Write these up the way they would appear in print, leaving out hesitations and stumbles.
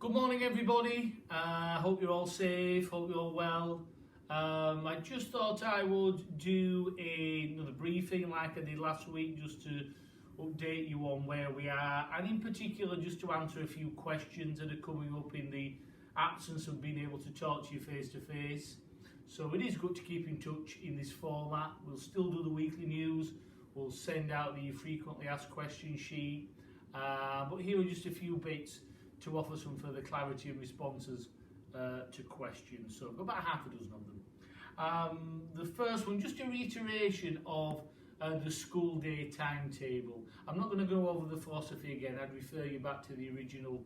Good morning everybody, hope you're all safe, hope you're all well. I just thought I would do another briefing like I did last week, just to update you on where we are, and in particular just to answer a few questions that are coming up in the absence of being able to talk to you face to face. So it is good to keep in touch in this format. We'll still do the weekly news, we'll send out the frequently asked questions sheet, but here are just a few bits to offer some further clarity and responses to questions. So I've got about half a dozen of them. The first one, just a reiteration of the school day timetable. I'm not going to go over the philosophy again. I'd refer you back to the original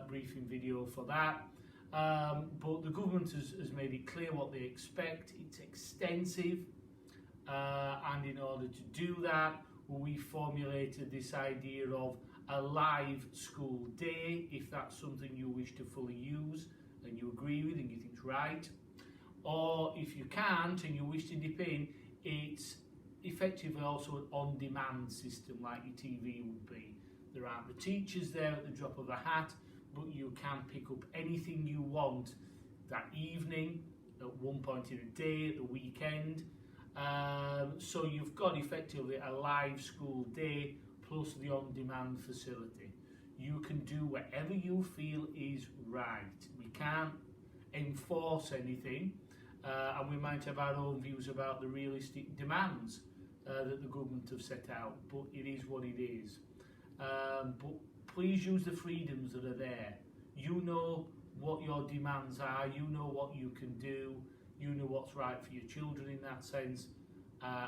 briefing video for that. But the government has made it clear what they expect. It's extensive, and in order to do that, we formulated this idea of a live school day, if that's something you wish to fully use and you agree with and you think's right. Or if you can't and you wish to dip in, it's effectively also an on-demand system like your TV would be. There aren't the teachers there at the drop of a hat, but you can pick up anything you want that evening, at one point in the day, at the weekend. So you've got effectively a live school day plus the on-demand facility. You can do whatever you feel is right. We can't enforce anything, and we might have our own views about the realistic demands that the government have set out, but it is what it is. But please use the freedoms that are there. You know what your demands are, you know what you can do, you know what's right for your children in that sense,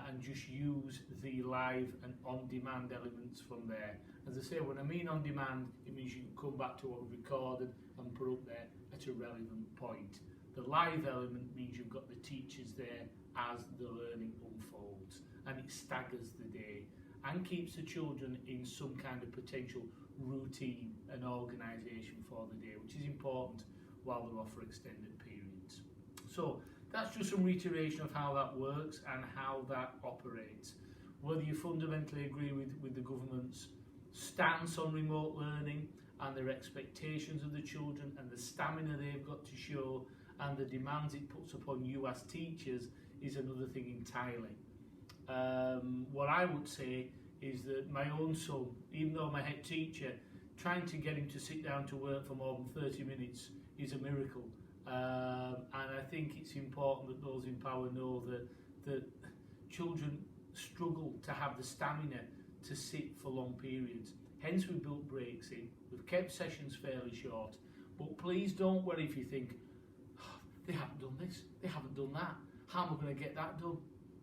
and just use the live and on-demand elements from there. As I say, when I mean on-demand, it means you can come back to what we've recorded and put up there at a relevant point. The live element means you've got the teachers there as the learning unfolds, and it staggers the day and keeps the children in some kind of potential routine and organisation for the day, which is important while they're off for extended periods. So that's just some reiteration of how that works and how that operates. Whether you fundamentally agree with the government's stance on remote learning and their expectations of the children and the stamina they've got to show and the demands it puts upon you as teachers is another thing entirely. What I would say is that my own son, even though I'm a head teacher, trying to get him to sit down to work for more than 30 minutes is a miracle. And I think it's important that those in power know that children struggle to have the stamina to sit for long periods. Hence we built breaks in. We've kept sessions fairly short. But please don't worry if you think, oh, they haven't done this, they haven't done that. How am I going to get that done?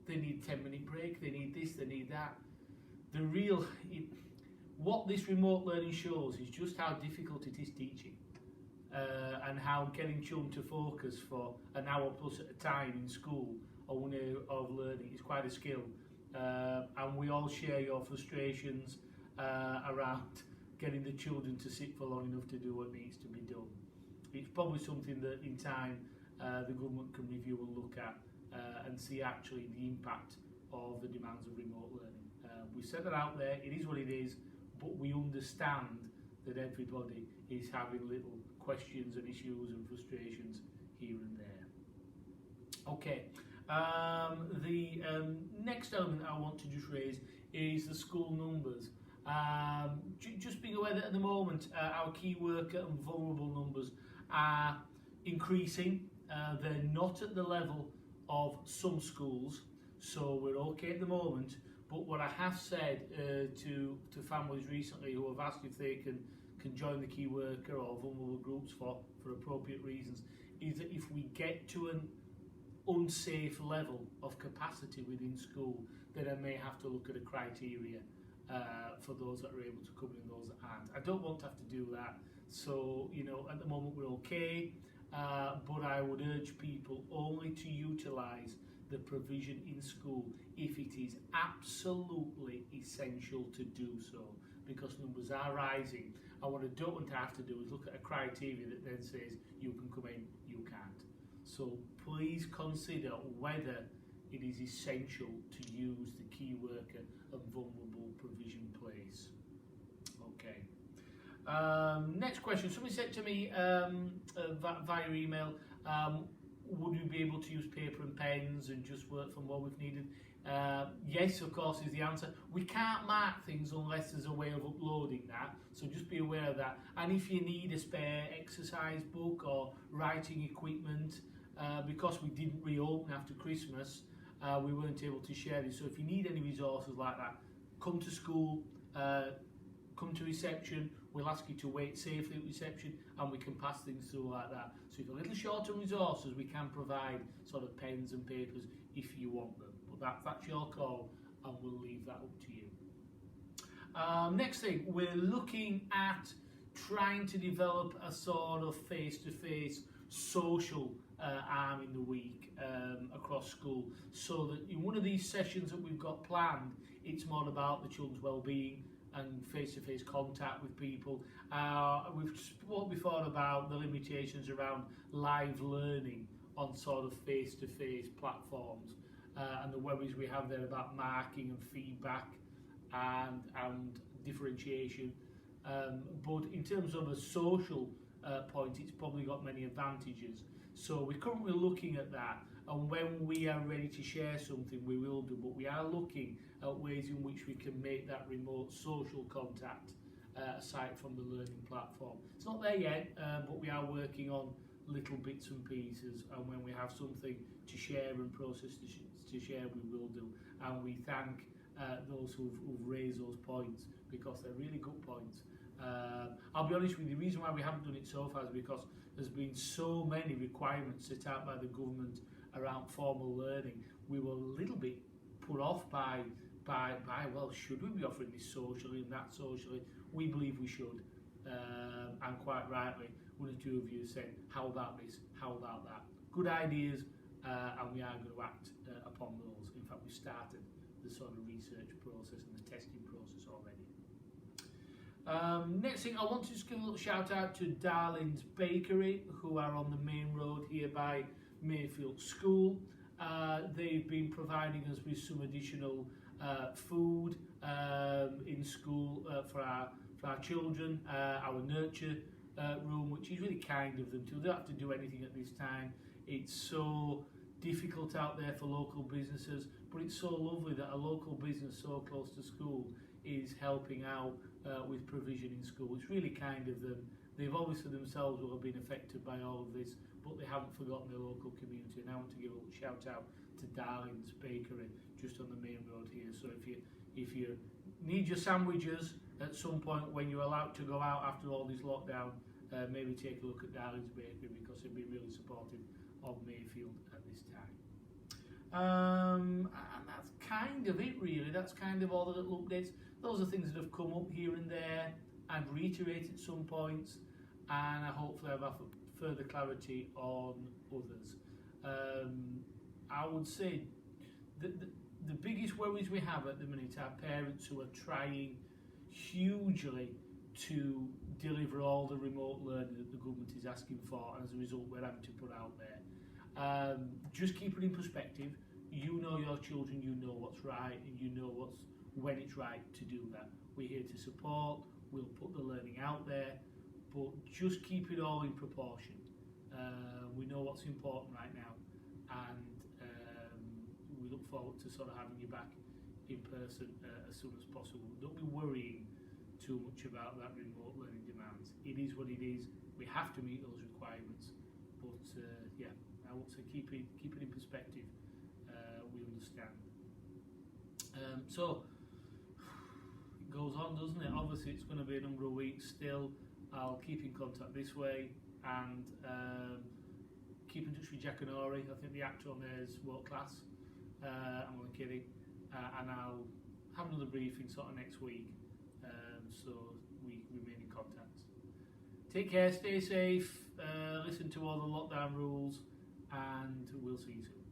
They need a 10-minute break, they need this, they need that. What this remote learning shows is just how difficult it is teaching. And how getting children to focus for an hour plus at a time in school or 1 hour of learning is quite a skill. And we all share your frustrations around getting the children to sit for long enough to do what needs to be done. It's probably something that in time the government can review and look at and see actually the impact of the demands of remote learning. We set that out there, it is what it is, but we understand that everybody is having little questions and issues and frustrations here and there. Okay, the next element I want to just raise is the school numbers. Just being aware that at the moment our key worker and vulnerable numbers are increasing. They're not at the level of some schools, so we're okay at the moment. But what I have said to families recently who have asked if they can join the key worker or vulnerable groups for appropriate reasons is that if we get to an unsafe level of capacity within school, then I may have to look at a criteria for those that are able to come in and those that aren't. I don't want to have to do that, so at the moment we're okay, but I would urge people only to utilise the provision in school if it is absolutely essential to do so, because numbers are rising. And what I don't want to have to do is look at a criteria that then says you can come in, you can't. So please consider whether it is essential to use the key worker and vulnerable provision place. Okay. Next question. Somebody said to me via email, would we be able to use paper and pens and just work from what we've needed? Yes, of course, is the answer. We can't mark things unless there's a way of uploading that, so just be aware of that. And if you need a spare exercise book or writing equipment, because we didn't reopen after Christmas, we weren't able to share this. So if you need any resources like that, come to school, come to reception. We'll ask you to wait safely at reception, and we can pass things through like that. So if you're a little short on resources, we can provide sort of pens and papers if you want them. But that's your call, and we'll leave that up to you. Next thing, we're looking at trying to develop a sort of face-to-face social arm in the week across school, so that in one of these sessions that we've got planned, it's more about the children's well-being and face-to-face contact with people. We've spoke before about the limitations around live learning on sort of face-to-face platforms, and the worries we have there about marking and feedback and differentiation. But in terms of a social point, it's probably got many advantages. So we're currently looking at that, and when we are ready to share something, we will do. But we are looking at ways in which we can make that remote social contact aside from the learning platform. It's not there yet, but we are working on little bits and pieces, and when we have something to share and process to share, we will do. And we thank those who've raised those points, because they're really good points. I'll be honest with you, the reason why we haven't done it so far is because there's been so many requirements set out by the government around formal learning. We were a little bit put off by well, should we be offering this socially and that socially? We believe we should, and quite rightly, one or two of you said, how about this, how about that? Good ideas, and we are going to act upon those. In fact, we've started the sort of research process and the testing process already. Next thing, I want to just give a little shout out to Darlin's Bakery, who are on the main road here by Mayfield School. They've been providing us with some additional food in school for our children, our nurture room, which is really kind of them too. They don't have to do anything at this time. It's so difficult out there for local businesses, but it's so lovely that a local business so close to school is helping out with provision in school. It's really kind of them. They've obviously themselves will have been affected by all of this, but they haven't forgotten their local community. And I want to give a little shout out to Darlin's Bakery, just on the main road here. So if you need your sandwiches at some point when you're allowed to go out after all this lockdown, maybe take a look at Darlin's Bakery, because they've been really supportive of Mayfield at this time. And that's kind of it really. That's kind of all the little updates. Those are things that have come up here and there and reiterated some points, and I hopefully have further clarity on others. I would say the biggest worries we have at the minute are parents who are trying hugely to deliver all the remote learning that the government is asking for, and as a result we're having to put out there. Just keep it in perspective. You know your children, you know what's right, and you know when it's right to do that. We're here to support, we'll put the learning out there, but just keep it all in proportion. We know what's important right now, and we look forward to sort of having you back in person as soon as possible. Don't be worrying too much about that remote learning demands. It is what it is. We have to meet those requirements, but yeah, I would say keep it in perspective. We understand. So it goes on, doesn't it? Obviously, it's going to be a number of weeks still. I'll keep in contact this way, and keep in touch with Jack and Ori. I think the actor on there is world class. I'm only kidding. And I'll have another briefing sort of next week, so we remain in contact. Take care, stay safe, listen to all the lockdown rules, and we'll see you soon.